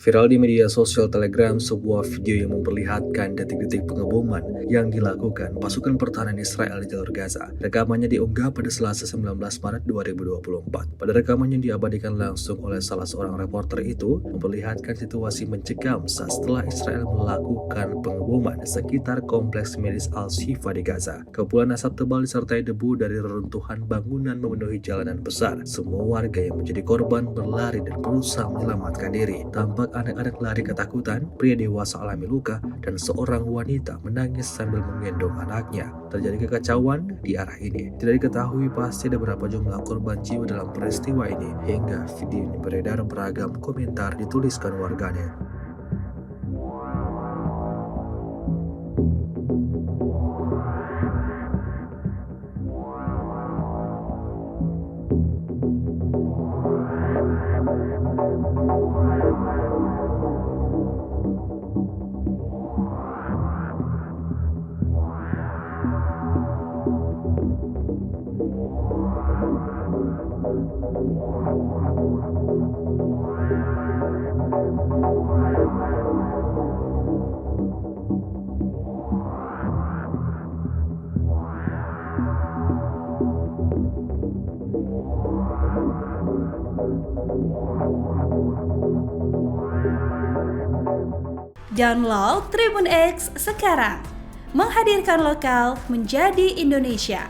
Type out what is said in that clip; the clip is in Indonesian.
Viral di media sosial Telegram, sebuah video yang memperlihatkan detik-detik pengeboman yang dilakukan pasukan pertahanan Israel di jalur Gaza. Rekamannya diunggah pada Selasa 19 Maret 2024. Pada rekaman yang diabadikan langsung oleh salah seorang reporter itu, memperlihatkan situasi mencekam setelah Israel melakukan pengeboman sekitar kompleks medis Al-Shifa di Gaza. Kepulan asap tebal disertai debu dari reruntuhan bangunan memenuhi jalanan besar. Semua warga yang menjadi korban berlari dan berusaha menyelamatkan diri. Tampak anak-anak lari ketakutan, pria dewasa alami luka, dan seorang wanita menangis sambil menggendong anaknya. Terjadi kekacauan di arah ini. Tidak diketahui pasti ada berapa jumlah korban jiwa dalam peristiwa ini, hingga video ini beredar beragam komentar dituliskan warganet. Download Tribun X sekarang, menghadirkan lokal menjadi Indonesia.